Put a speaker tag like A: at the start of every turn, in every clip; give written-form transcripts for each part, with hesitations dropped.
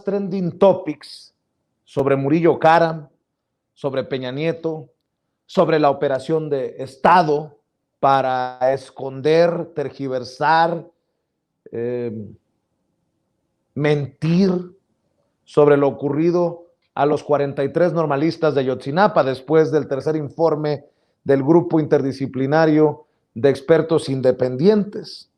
A: más trending topics sobre Murillo Karam, sobre Peña Nieto, sobre la operación de Estado para esconder, tergiversar, mentir sobre lo ocurrido a los 43 normalistas de Ayotzinapa después del tercer informe del grupo interdisciplinario de expertos independientes.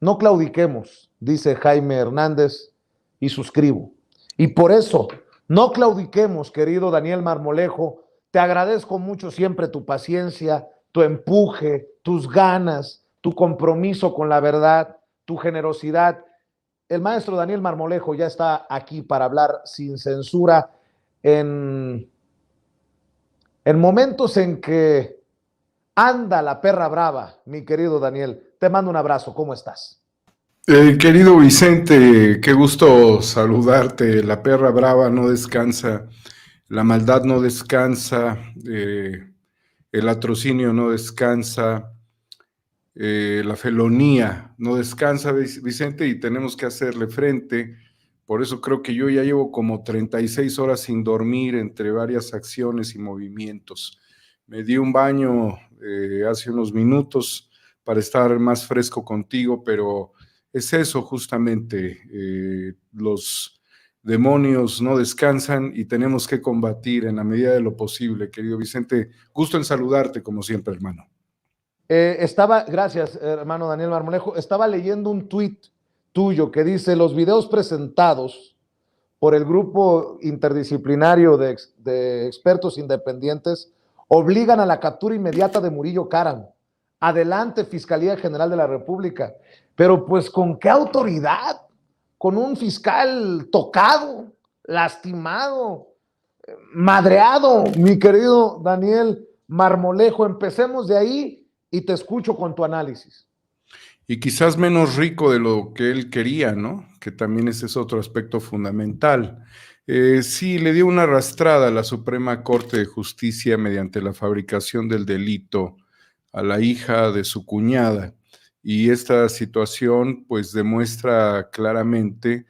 A: No claudiquemos, dice Jaime Hernández, y suscribo. Y por eso, no claudiquemos, querido Daniel Marmolejo. Te agradezco mucho siempre tu paciencia, tu empuje, tus ganas, tu compromiso con la verdad, tu generosidad. El maestro Daniel Marmolejo ya está aquí para hablar sin censura en momentos en que anda la perra brava, mi querido Daniel. Te mando un abrazo, ¿cómo estás?
B: Querido Vicente, qué gusto saludarte. La perra brava no descansa, la maldad no descansa, el latrocinio no descansa, la felonía no descansa, Vicente, y tenemos que hacerle frente. Por eso creo que yo ya llevo como 36 horas sin dormir entre varias acciones y movimientos. Me di un baño hace unos minutos para estar más fresco contigo, pero es eso justamente, los demonios no descansan y tenemos que combatir en la medida de lo posible, querido Vicente. Gusto en saludarte como siempre, hermano.
A: Gracias, hermano Daniel Marmolejo, estaba leyendo un tuit tuyo que dice: los videos presentados por el grupo interdisciplinario de expertos independientes obligan a la captura inmediata de Murillo Karam. Adelante, Fiscalía General de la República. Pero pues, ¿con qué autoridad? Con un fiscal tocado, lastimado, madreado, mi querido Daniel Marmolejo. Empecemos de ahí y te escucho con tu análisis.
B: Y quizás menos rico de lo que él quería, ¿no? Que también ese es otro aspecto fundamental. Sí, le dio una arrastrada a la Suprema Corte de Justicia mediante la fabricación del delito a la hija de su cuñada. Y esta situación pues demuestra claramente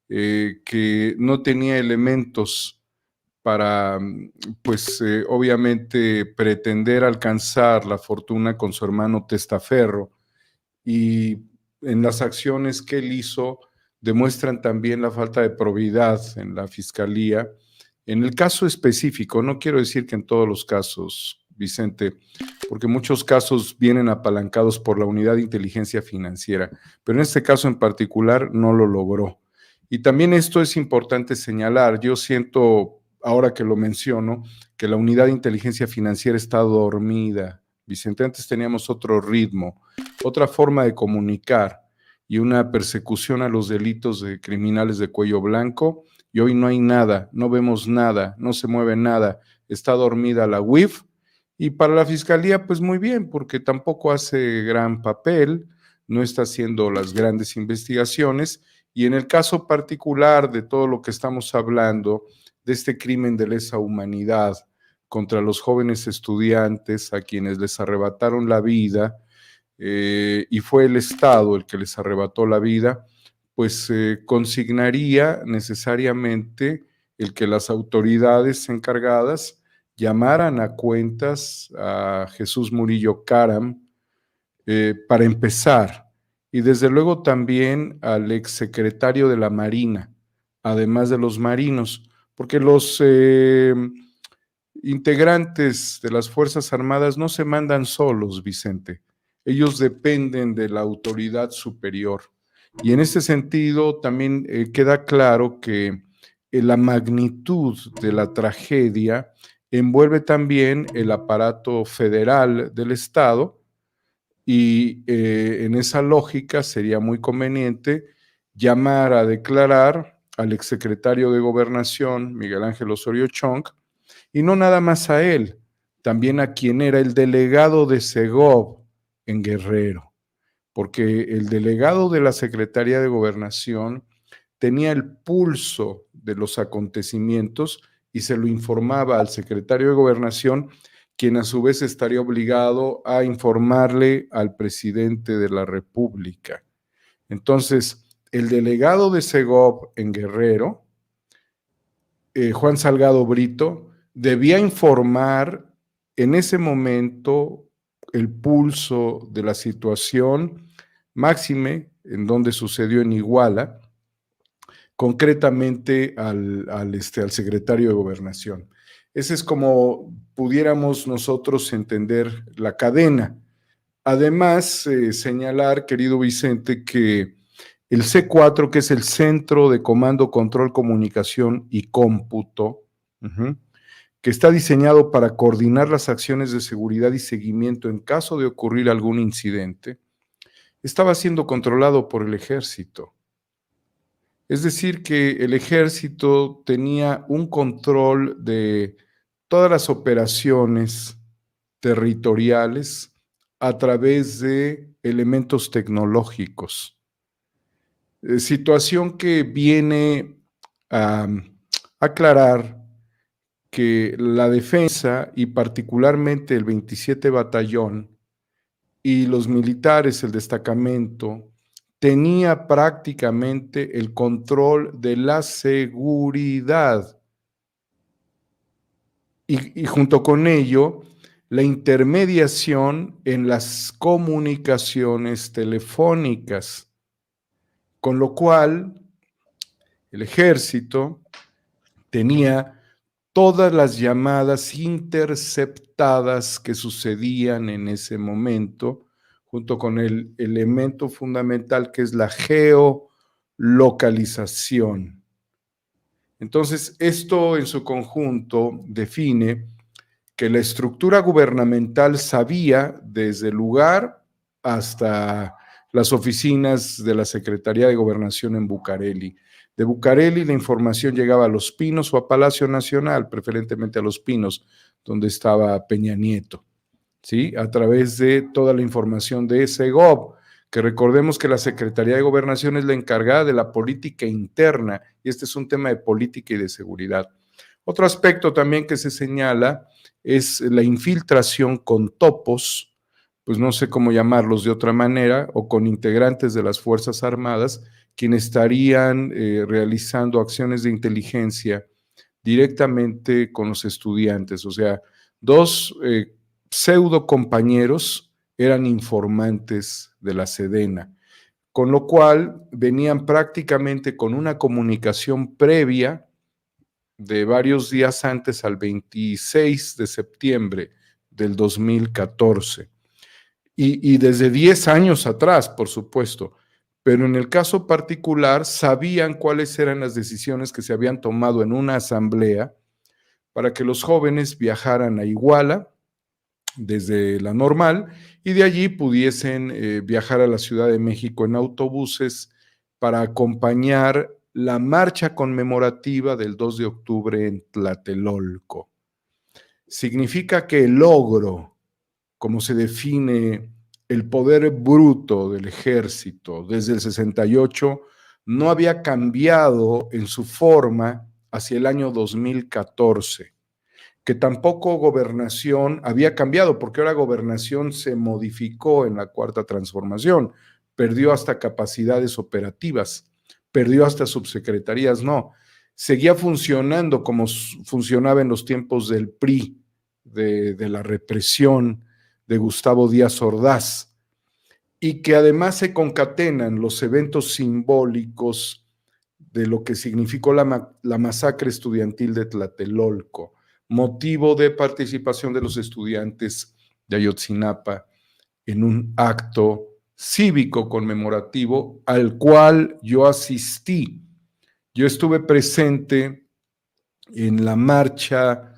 B: que no tenía elementos para, pues obviamente, pretender alcanzar la fortuna con su hermano testaferro, y en las acciones que él hizo demuestran también la falta de probidad en la fiscalía. En el caso específico, no quiero decir que en todos los casos, Vicente, porque muchos casos vienen apalancados por la Unidad de Inteligencia Financiera, pero en este caso en particular no lo logró. Y también esto es importante señalar. Yo siento, ahora que lo menciono, que la Unidad de Inteligencia Financiera está dormida. Vicente, antes teníamos otro ritmo, otra forma de comunicar y una persecución a los delitos de criminales de cuello blanco, y hoy no hay nada, no vemos nada, no se mueve nada, está dormida la UIF. Y para la Fiscalía, pues muy bien, porque tampoco hace gran papel, no está haciendo las grandes investigaciones, y en el caso particular de todo lo que estamos hablando, de este crimen de lesa humanidad contra los jóvenes estudiantes a quienes les arrebataron la vida, y fue el Estado el que les arrebató la vida, pues consignaría necesariamente el que las autoridades encargadas llamaran a cuentas a Jesús Murillo Karam, para empezar, y desde luego también al exsecretario de la Marina, además de los marinos, porque los integrantes de las Fuerzas Armadas no se mandan solos, Vicente. Ellos dependen de la autoridad superior. Y en ese sentido también queda claro que la magnitud de la tragedia envuelve también el aparato federal del Estado, y en esa lógica sería muy conveniente llamar a declarar al exsecretario de Gobernación, Miguel Ángel Osorio Chong, y no nada más a él, también a quien era el delegado de Segov en Guerrero, porque el delegado de la Secretaría de Gobernación tenía el pulso de los acontecimientos y se lo informaba al secretario de Gobernación, quien a su vez estaría obligado a informarle al presidente de la República. Entonces, el delegado de Segov en Guerrero, Juan Salgado Brito, debía informar en ese momento el pulso de la situación, máxime en donde sucedió en Iguala, concretamente al secretario de Gobernación. Ese es como pudiéramos nosotros entender la cadena. Además, señalar, querido Vicente, que el C4, que es el Centro de Comando, Control, Comunicación y Cómputo, que está diseñado para coordinar las acciones de seguridad y seguimiento en caso de ocurrir algún incidente, estaba siendo controlado por el ejército. Es decir, que el ejército tenía un control de todas las operaciones territoriales a través de elementos tecnológicos. Situación que viene a aclarar que la defensa y particularmente el 27 Batallón y los militares, el destacamento, tenía prácticamente el control de la seguridad y junto con ello la intermediación en las comunicaciones telefónicas, con lo cual el ejército tenía todas las llamadas interceptadas que sucedían en ese momento, junto con el elemento fundamental que es la geolocalización. Entonces, esto en su conjunto define que la estructura gubernamental sabía desde el lugar hasta las oficinas de la Secretaría de Gobernación en Bucareli. De Bucareli la información llegaba a Los Pinos o a Palacio Nacional, preferentemente a Los Pinos, donde estaba Peña Nieto, ¿sí? A través de toda la información de Segov, que recordemos que la Secretaría de Gobernación es la encargada de la política interna, y este es un tema de política y de seguridad. Otro aspecto también que se señala es la infiltración con topos, pues no sé cómo llamarlos de otra manera, o con integrantes de las Fuerzas Armadas, quienes estarían realizando acciones de inteligencia directamente con los estudiantes. O sea, dos pseudo compañeros eran informantes de la Sedena, con lo cual venían prácticamente con una comunicación previa de varios días antes al 26 de septiembre del 2014. Y desde 10 años atrás, por supuesto. Pero en el caso particular, sabían cuáles eran las decisiones que se habían tomado en una asamblea para que los jóvenes viajaran a Iguala desde la normal y de allí pudiesen viajar a la Ciudad de México en autobuses para acompañar la marcha conmemorativa del 2 de octubre en Tlatelolco. Significa que el logro, como se define el poder bruto del ejército desde el 68, no había cambiado en su forma hacia el año 2014, que tampoco Gobernación había cambiado, porque ahora Gobernación se modificó en la Cuarta Transformación, perdió hasta capacidades operativas, perdió hasta subsecretarías, no, seguía funcionando como funcionaba en los tiempos del PRI, de la represión de Gustavo Díaz Ordaz, y que además se concatenan los eventos simbólicos de lo que significó la masacre estudiantil de Tlatelolco, motivo de participación de los estudiantes de Ayotzinapa en un acto cívico conmemorativo al cual yo asistí. Yo estuve presente en la marcha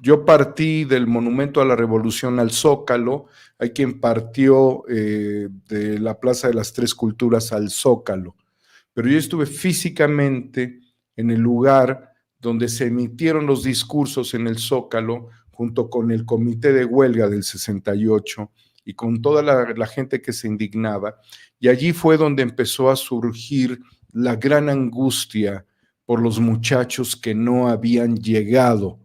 B: yo partí del Monumento a la Revolución al Zócalo, hay quien partió de la Plaza de las Tres Culturas al Zócalo, pero yo estuve físicamente en el lugar donde se emitieron los discursos en el Zócalo, junto con el comité de huelga del 68 y con toda la gente que se indignaba, y allí fue donde empezó a surgir la gran angustia por los muchachos que no habían llegado,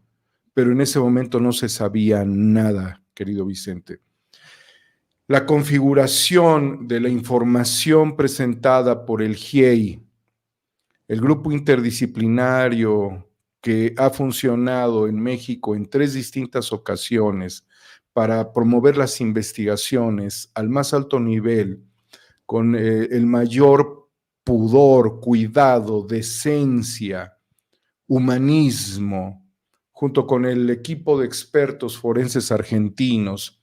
B: pero en ese momento no se sabía nada, querido Vicente. la configuración de la información presentada por el GIEI, el grupo interdisciplinario que ha funcionado en México en 3 distintas ocasiones para promover las investigaciones al más alto nivel, con el mayor pudor, cuidado, decencia, humanismo, junto con el equipo de expertos forenses argentinos,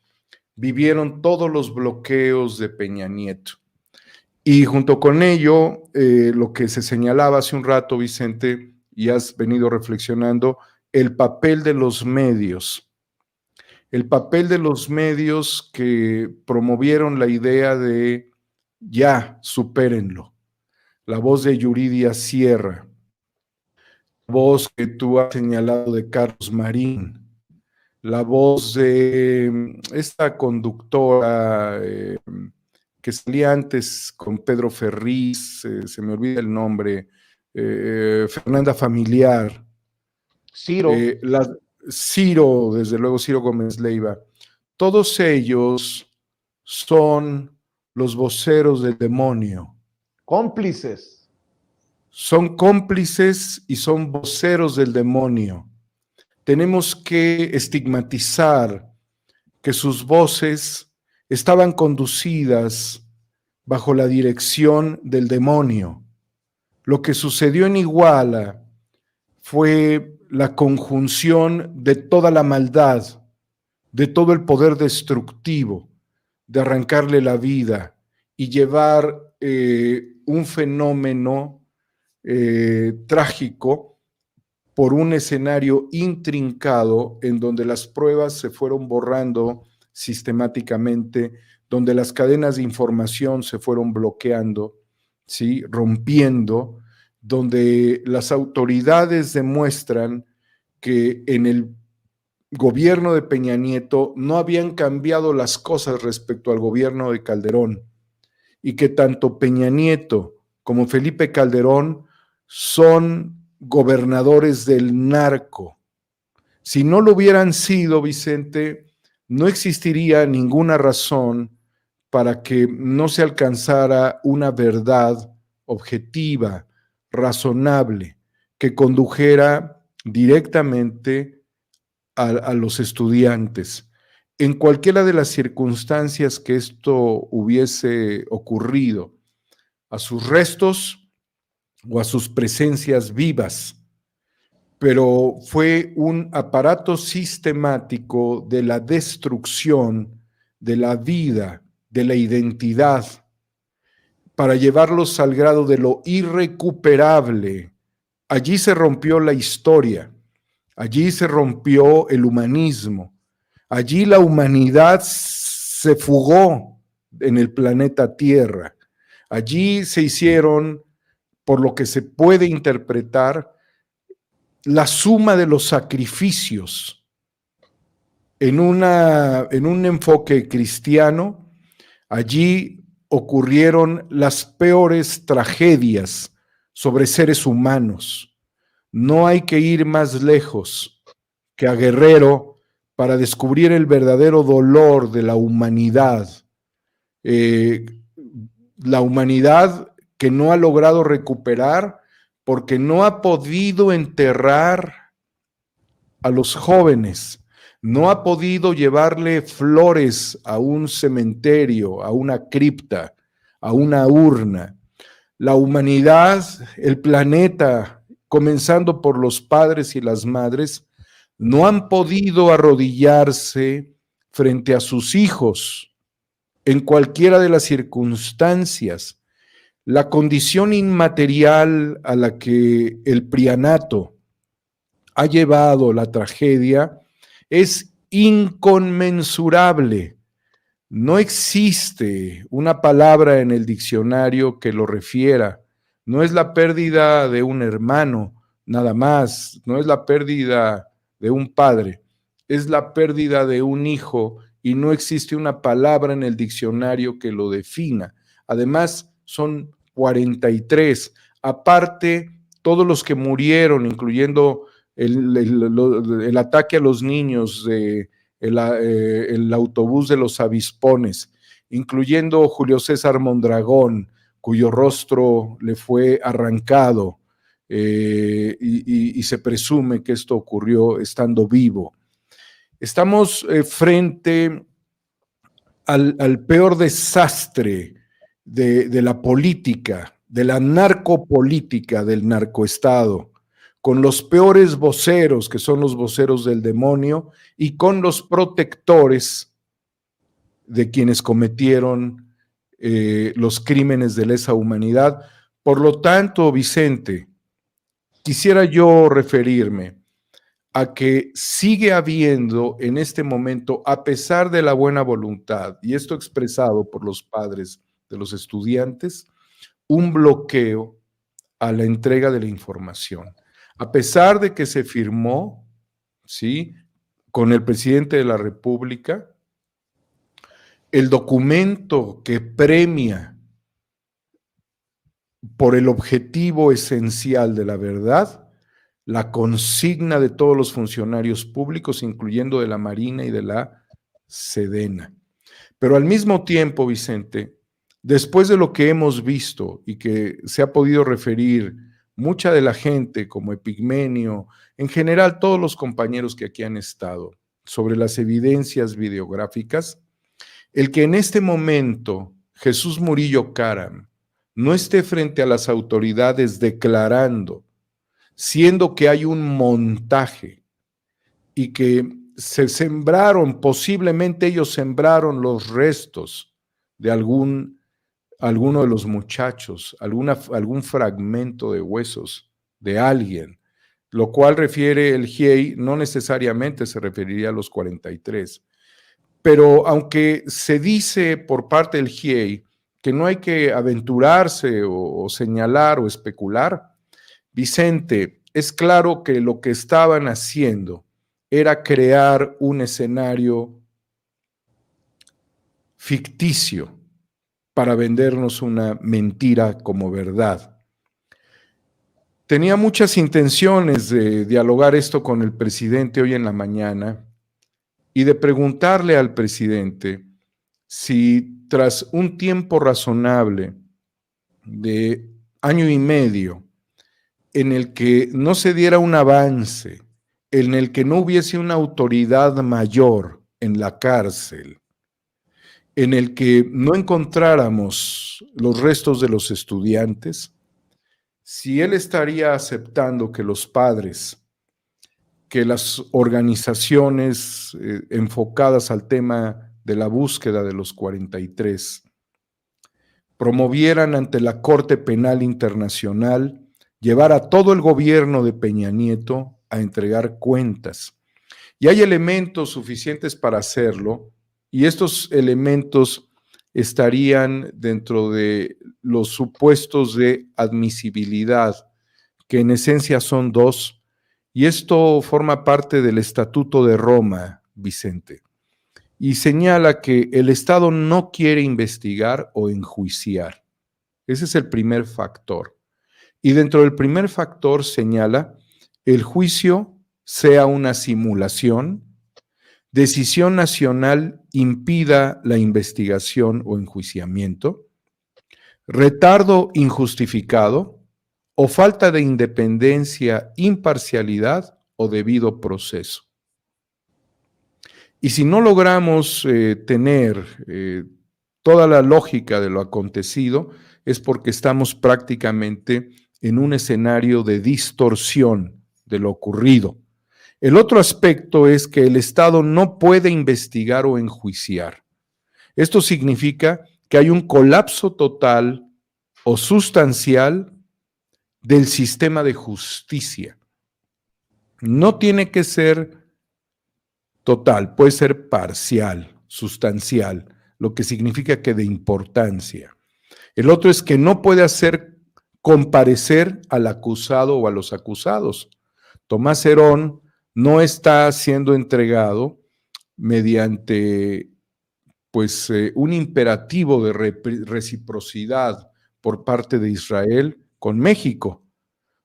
B: vivieron todos los bloqueos de Peña Nieto. Y junto con ello, lo que se señalaba hace un rato, Vicente, y has venido reflexionando, el papel de los medios. El papel de los medios que promovieron la idea de ya, supérenlo. La voz de Yuridia Sierra, la voz que tú has señalado de Carlos Marín, la voz de esta conductora que salía antes con Pedro Ferriz, se me olvida el nombre, Fernanda Familiar,
A: Ciro.
B: Ciro, desde luego Ciro Gómez Leiva, todos ellos son los voceros del demonio.
A: Cómplices.
B: Son cómplices y son voceros del demonio. Tenemos que estigmatizar que sus voces estaban conducidas bajo la dirección del demonio. Lo que sucedió en Iguala fue la conjunción de toda la maldad, de todo el poder destructivo, de arrancarle la vida y llevar un fenómeno trágico por un escenario intrincado en donde las pruebas se fueron borrando sistemáticamente, donde las cadenas de información se fueron bloqueando, ¿sí? Rompiendo, donde las autoridades demuestran que en el gobierno de Peña Nieto no habían cambiado las cosas respecto al gobierno de Calderón y que tanto Peña Nieto como Felipe Calderón son gobernadores del narco. Si no lo hubieran sido, Vicente, no existiría ninguna razón para que no se alcanzara una verdad objetiva, razonable, que condujera directamente a los estudiantes. En cualquiera de las circunstancias que esto hubiese ocurrido, a sus restos o a sus presencias vivas, pero fue un aparato sistemático de la destrucción de la vida, de la identidad, para llevarlos al grado de lo irrecuperable. Allí se rompió la historia, allí se rompió el humanismo, allí la humanidad se fugó en el planeta Tierra, allí se hicieron, por lo que se puede interpretar, la suma de los sacrificios en un enfoque cristiano. Allí ocurrieron las peores tragedias sobre seres humanos. No hay que ir más lejos que a Guerrero para descubrir el verdadero dolor de la humanidad. La humanidad que no ha logrado recuperar porque no ha podido enterrar a los jóvenes, no ha podido llevarle flores a un cementerio, a una cripta, a una urna. La humanidad, el planeta, comenzando por los padres y las madres, no han podido arrodillarse frente a sus hijos en cualquiera de las circunstancias. La condición inmaterial a la que el prianato ha llevado la tragedia es inconmensurable. No existe una palabra en el diccionario que lo refiera. No es la pérdida de un hermano, nada más. No es la pérdida de un padre. Es la pérdida de un hijo y no existe una palabra en el diccionario que lo defina. Además, son 43. Aparte, todos los que murieron, incluyendo el ataque a los niños, el autobús de los avispones, incluyendo Julio César Mondragón, cuyo rostro le fue arrancado, y se presume que esto ocurrió estando vivo. Estamos frente al peor desastre de la política, de la narcopolítica, del narcoestado, con los peores voceros, que son los voceros del demonio, y con los protectores de quienes cometieron los crímenes de lesa humanidad. Por lo tanto, Vicente, quisiera yo referirme a que sigue habiendo en este momento, a pesar de la buena voluntad, y esto expresado por los padres de los estudiantes, un bloqueo a la entrega de la información. A pesar de que se firmó, ¿sí?, con el presidente de la República, el documento que premia por el objetivo esencial de la verdad, la consigna de todos los funcionarios públicos, incluyendo de la Marina y de la Sedena. Pero al mismo tiempo, Vicente, después de lo que hemos visto y que se ha podido referir mucha de la gente, como Epigmenio, en general todos los compañeros que aquí han estado, sobre las evidencias videográficas, el que en este momento Jesús Murillo Caram no esté frente a las autoridades declarando, siendo que hay un montaje y que se sembraron, posiblemente ellos sembraron los restos de alguno de los muchachos, algún fragmento de huesos de alguien, lo cual refiere el GIEI, no necesariamente se referiría a los 43. Pero aunque se dice por parte del GIEI que no hay que aventurarse o señalar o especular, Vicente, es claro que lo que estaban haciendo era crear un escenario ficticio para vendernos una mentira como verdad. Tenía muchas intenciones de dialogar esto con el presidente hoy en la mañana y de preguntarle al presidente si tras un tiempo razonable de año y medio en el que no se diera un avance, en el que no hubiese una autoridad mayor en la cárcel, en el que no encontráramos los restos de los estudiantes, si él estaría aceptando que los padres, que las organizaciones enfocadas al tema de la búsqueda de los 43 promovieran ante la Corte Penal Internacional llevar a todo el gobierno de Peña Nieto a entregar cuentas. Y hay elementos suficientes para hacerlo, y estos elementos estarían dentro de los supuestos de admisibilidad, que en esencia son dos, y esto forma parte del Estatuto de Roma, Vicente, y señala que el Estado no quiere investigar o enjuiciar. Ese es el primer factor. Y dentro del primer factor señala el juicio sea una simulación, decisión nacional impida la investigación o enjuiciamiento, retardo injustificado o falta de independencia, imparcialidad o debido proceso. Y si no logramos tener toda la lógica de lo acontecido, es porque estamos prácticamente en un escenario de distorsión de lo ocurrido. El otro aspecto es que el Estado no puede investigar o enjuiciar. Esto significa que hay un colapso total o sustancial del sistema de justicia. No tiene que ser total, puede ser parcial, sustancial, lo que significa que de importancia. El otro es que no puede hacer comparecer al acusado o a los acusados. Tomás Herón no está siendo entregado mediante un imperativo de reciprocidad por parte de Israel con México.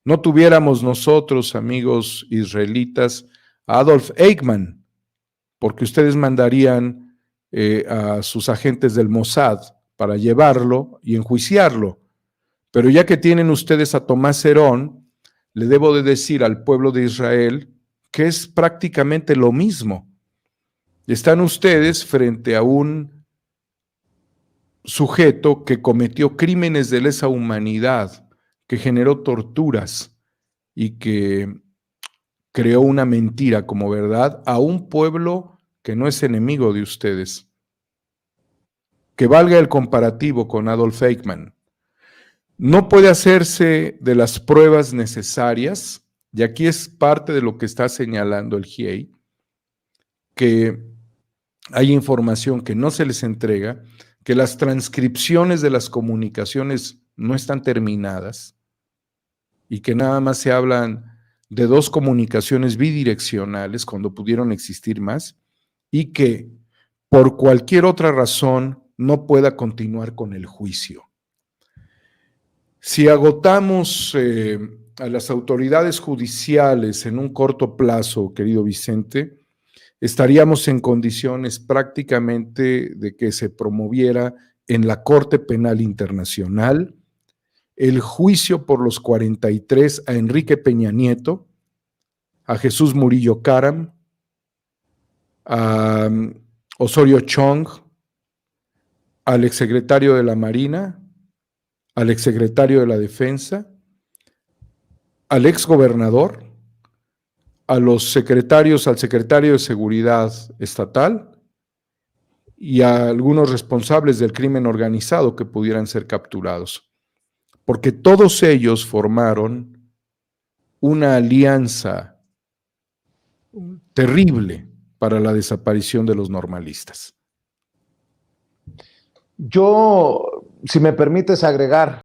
B: No tuviéramos nosotros, amigos israelitas, a Adolf Eichmann, porque ustedes mandarían a sus agentes del Mossad para llevarlo y enjuiciarlo. Pero ya que tienen ustedes a Tomás Herón, le debo de decir al pueblo de Israel que es prácticamente lo mismo. Están ustedes frente a un sujeto que cometió crímenes de lesa humanidad, que generó torturas y que creó una mentira como verdad a un pueblo que no es enemigo de ustedes. Que valga el comparativo con Adolf Eichmann. No puede hacerse de las pruebas necesarias, y aquí es parte de lo que está señalando el GIEI, que hay información que no se les entrega, que las transcripciones de las comunicaciones no están terminadas y que nada más se hablan de 2 comunicaciones bidireccionales cuando pudieron existir más y que por cualquier otra razón no pueda continuar con el juicio. Si agotamos a las autoridades judiciales en un corto plazo, querido Vicente, estaríamos en condiciones prácticamente de que se promoviera en la Corte Penal Internacional el juicio por los 43 a Enrique Peña Nieto, a Jesús Murillo Caram, a Osorio Chong, al exsecretario de la Marina, al exsecretario de la Defensa, al exgobernador, a los secretarios, al secretario de Seguridad Estatal y a algunos responsables del crimen organizado que pudieran ser capturados. Porque todos ellos formaron una alianza terrible para la desaparición de los normalistas.
A: Yo, si me permites agregar,